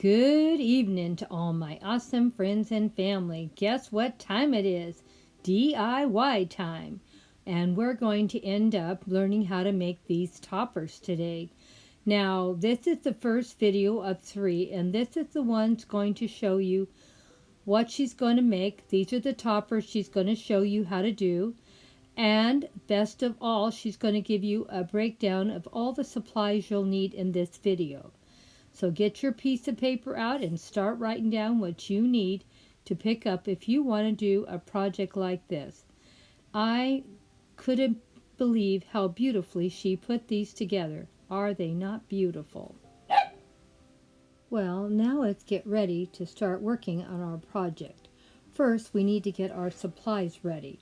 Good evening to all my awesome friends and family. Guess what time it is? DIY time. And we're going to end up learning how to make these toppers today. Now, this is the first video of 3, and this is the one that's going to show you what she's going to make. These are the toppers she's going to show you how to do. And best of all, she's going to give you a breakdown of all the supplies you'll need in this video. So get your piece of paper out and start writing down what you need to pick up if you want to do a project like this. I couldn't believe how beautifully she put these together. Are they not beautiful? Well, now let's get ready to start working on our project. First, we need to get our supplies ready.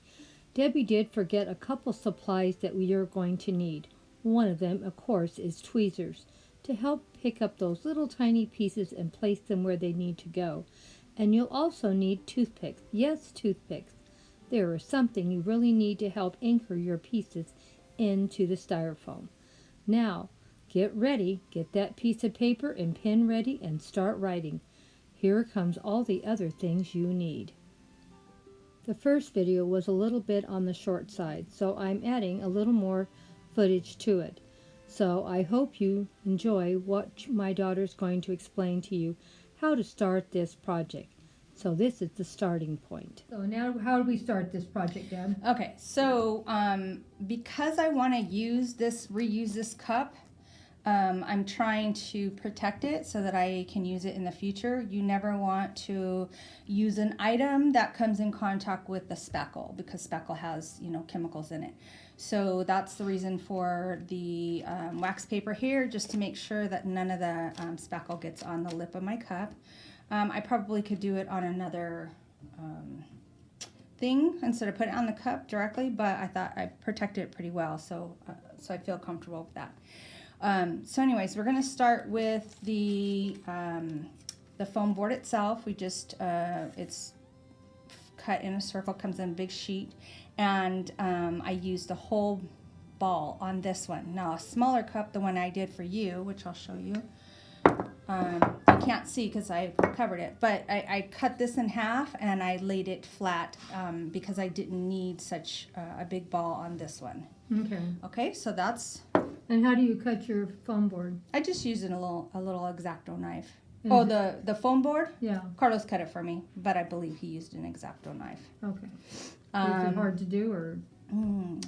Debbie did forget a couple supplies that we are going to need. One of them, of course, is tweezers to help pick up those little tiny pieces and place them where they need to go. And you'll also need toothpicks. Yes, toothpicks. They are something you really need to help anchor your pieces into the styrofoam. Now, get ready, get that piece of paper and pen ready and start writing. Here comes all the other things you need. The first video was a little bit on the short side, so I'm adding a little more footage to it. So I hope you enjoy what my daughter's going to explain to you how to start this project. So this is the starting point. So now how do we start this project, Deb? Okay, so because I want to reuse this cup, I'm trying to protect it so that I can use it in the future. You never want to use an item that comes in contact with the spackle because spackle has, chemicals in it. So that's the reason for the wax paper here, just to make sure that none of the spackle gets on the lip of my cup. I probably could do it on another thing instead of putting it on the cup directly, but I thought I protected it pretty well, so I feel comfortable with that. So anyways, we're going to start with the foam board itself. We just, it's cut in a circle, comes in a big sheet, and I used the whole ball on this one. Now a smaller cup, the one I did for you, which I'll show you. You can't see because I covered it, but I cut this in half and I laid it flat because I didn't need such a big ball on this one. Okay. Okay, so that's... And how do you cut your foam board? I just used a little X-Acto knife. And Oh, the foam board? Yeah. Carlos cut it for me, but I believe he used an X-Acto knife. Okay. Is it hard to do, or? I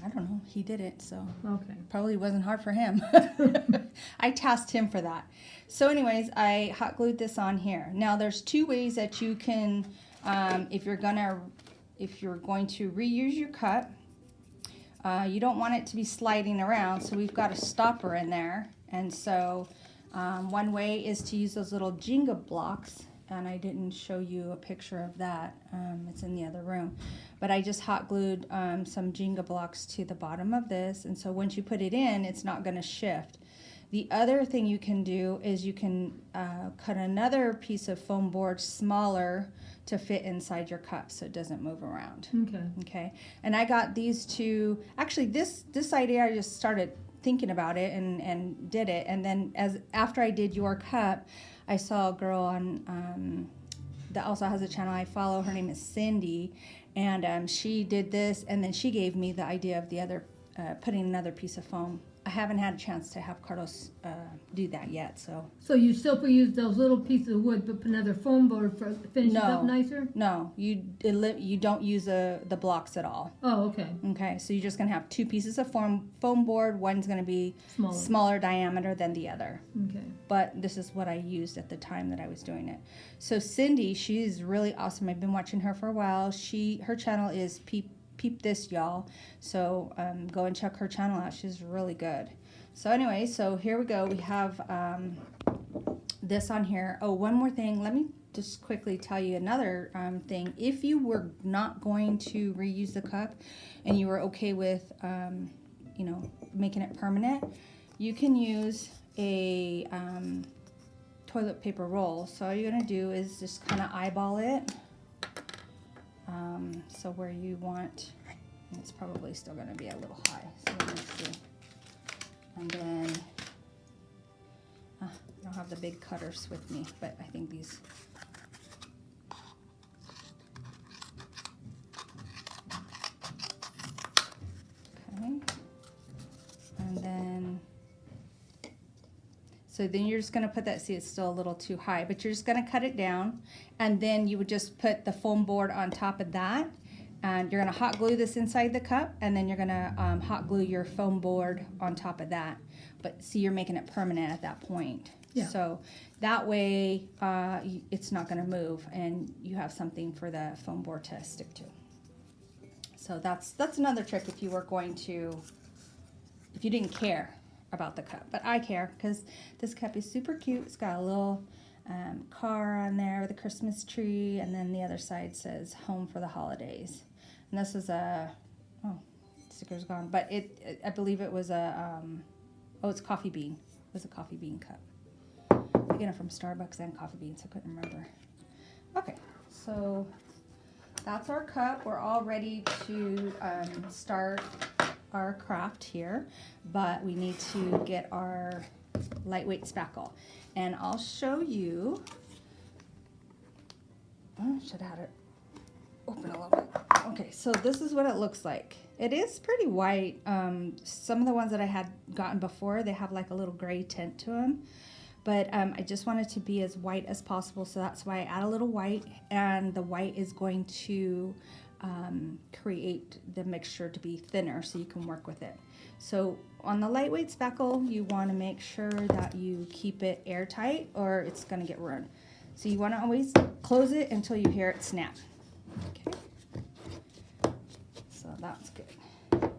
don't know. He did it, so Okay. probably wasn't hard for him. I tasked him for that. So anyways, I hot glued this on here. Now there's two ways that you can, if you're going to reuse your cup, you don't want it to be sliding around, so we've got a stopper in there. And so one way is to use those little Jenga blocks, and I didn't show you a picture of that. It's in the other room. But I just hot glued some Jenga blocks to the bottom of this, and so once you put it in, it's not going to shift. The other thing you can do is you can cut another piece of foam board smaller to fit inside your cup so it doesn't move around. Okay. And I got these two. Actually, this idea, I just started thinking about it and did it. And then after I did your cup, I saw a girl on that also has a channel I follow. Her name is Cindy, and she did this, and then she gave me the idea of the other putting another piece of foam. I haven't had a chance to have Carlos do that yet, so. So you still use those little pieces of wood, but put another foam board for finish it up nicer? No, you don't use the blocks at all. Oh, okay. Okay, so you're just gonna have two pieces of foam board. One's gonna be smaller diameter than the other. Okay. But this is what I used at the time that I was doing it. So Cindy, she's really awesome. I've been watching her for a while. Her channel is Peep This, y'all. So go and check her channel out. She's really good. So anyway, so here we go. We have this on here. Oh, one more thing. Let me just quickly tell you another thing. If you were not going to reuse the cup and you were okay with, making it permanent, you can use a toilet paper roll. So all you're going to do is just kind of eyeball it. So where you want, it's probably still going to be a little high. So let me see. And then, I don't have the big cutters with me, but I think these. Okay. And then, so then you're just going to put that, see it's still a little too high, but you're just going to cut it down, and then you would just put the foam board on top of that, and you're going to hot glue this inside the cup, and then you're going to hot glue your foam board on top of that. But see, you're making it permanent at that point. Yeah. So that way it's not going to move, and you have something for the foam board to stick to. So that's another trick if you were going to, if you didn't care about the cup. But I care, because this cup is super cute. It's got a little car on there with a Christmas tree, and then the other side says home for the holidays. And this is a, oh, sticker's gone, but I believe it was a, oh, it's coffee bean. It was a coffee bean cup. I get it from Starbucks and Coffee Beans, I couldn't remember. Okay, so that's our cup. We're all ready to start our craft here, but we need to get our lightweight spackle. And I'll show you, oh, I should have had it open a little bit. Okay, so this is what it looks like. It is pretty white. Some of the ones that I had gotten before, they have like a little gray tint to them. But I just want it to be as white as possible, so that's why I add a little white, and the white is going to create the mixture to be thinner so you can work with it. So on the lightweight spackle, you want to make sure that you keep it airtight or it's going to get ruined. So you want to always close it until you hear it snap. Okay. So that's good.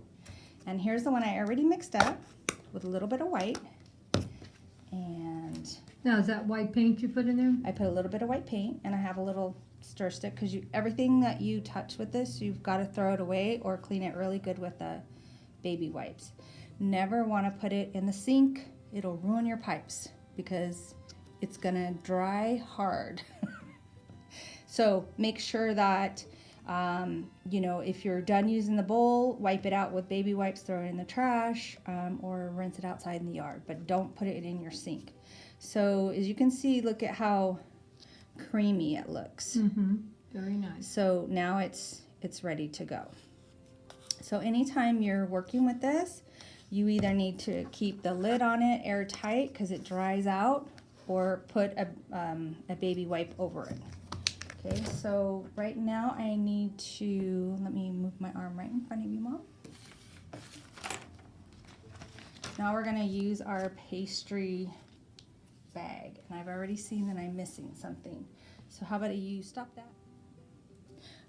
And here's the one I already mixed up with a little bit of white. And Now, is that white paint you put in there? I put a little bit of white paint, and I have a little stir stick, because everything that you touch with this, you've got to throw it away or clean it really good with the baby wipes. Never want to put it in the sink. It'll ruin your pipes because it's going to dry hard. So make sure that you know, if you're done using the bowl, wipe it out with baby wipes, throw it in the trash, or rinse it outside in the yard, but don't put it in your sink. So as you can see, look at how creamy it looks. Mm-hmm. Very nice. So now it's ready to go. So anytime you're working with this, you either need to keep the lid on it airtight because it dries out, or put a baby wipe over it. Okay, so right now I need to, let me move my arm right in front of you, Mom. Now we're gonna use our pastry bag, and I've already seen that I'm missing something. So how about you stop that?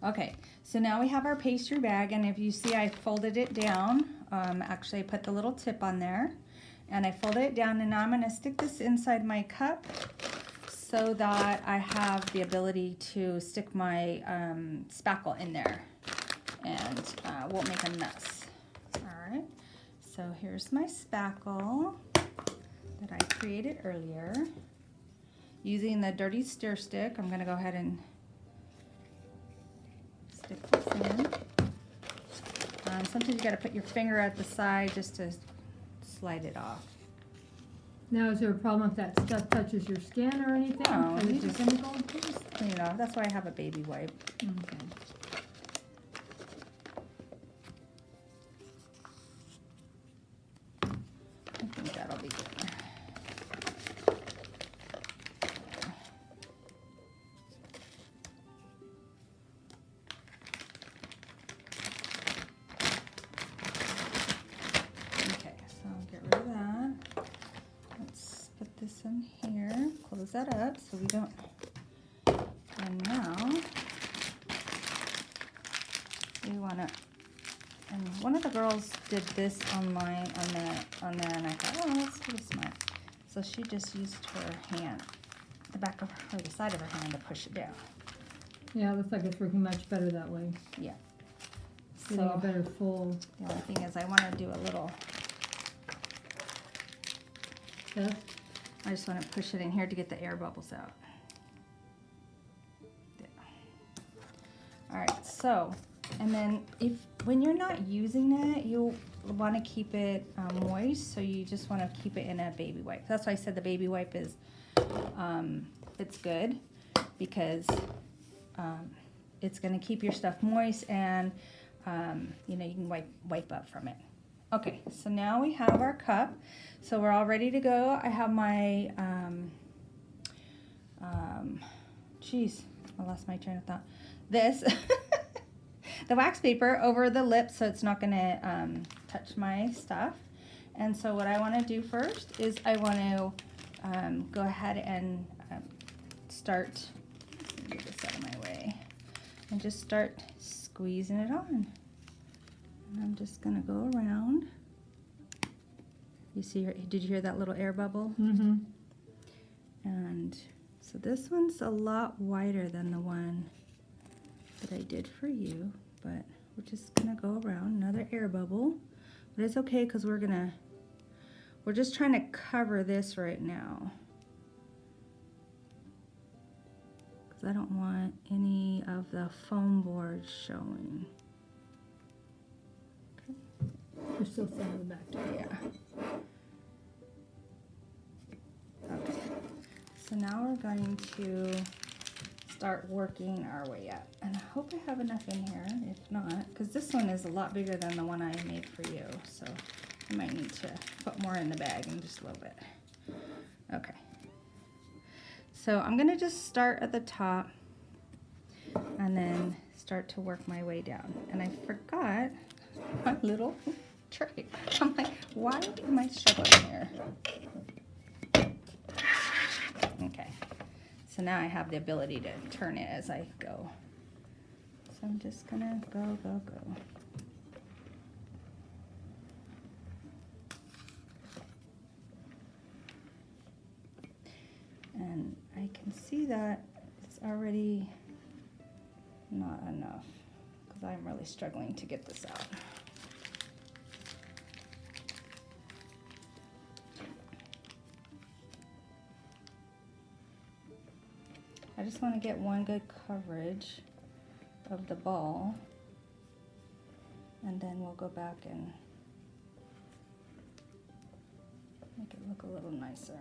Okay, so now we have our pastry bag, and if you see, I folded it down. Actually, I put the little tip on there, and I folded it down, and now I'm gonna stick this inside my cup so that I have the ability to stick my spackle in there and won't make a mess. All right, so here's my spackle that I created earlier. Using the dirty stir stick, I'm gonna go ahead and stick this in. Sometimes you gotta put your finger at the side just to slide it off. Now, is there a problem if that stuff touches your skin or anything? No, Is you it just- chemical? Just clean it off. That's why I have a baby wipe. Okay. I think that'll be good. Okay, so I'll get rid of that. Let's put this in here, close that up so we don't, and now we want to, and one of the girls did this online on there, and I thought, oh, that's pretty smart. So she just used her hand, the back of her, or the side of her hand, to push it down. Yeah, it looks like it's working much better that way. Yeah. Getting a So better full the only thing is I want to do a little, stuff. I just want to push it in here to get the air bubbles out. There. All right, so, and then when you're not using it, want to keep it moist, so you just want to keep it in a baby wipe. That's why I said the baby wipe is, it's good because it's going to keep your stuff moist, and you know, you can wipe up from it. Okay, so now we have our cup, so we're all ready to go. I have my geez, I lost my train of thought. This the wax paper over the lip, so it's not going to touch my stuff. And so what I want to do first is I want to go ahead and start, get this out of my way, and just start squeezing it on. And I'm just going to go around. You see, did you hear that little air bubble? Mm-hmm. And so this one's a lot wider than the one that I did for you, but we're just gonna go around. Another air bubble, but it's okay because we're just trying to cover this right now, because I don't want any of the foam board showing. Okay. There's still some in the back. Yeah. Okay. So now we're going to start working our way up. And I hope I have enough in here. If not, because this one is a lot bigger than the one I made for you. So I might need to put more in the bag in just a little bit. Okay. So I'm going to just start at the top and then start to work my way down. And I forgot my little trick. I'm like, why am I struggling here? Okay, so now I have the ability to turn it as I go. So I'm just gonna go. And I can see that it's already not enough because I'm really struggling to get this out. I just want to get one good coverage of the ball, and then we'll go back and make it look a little nicer.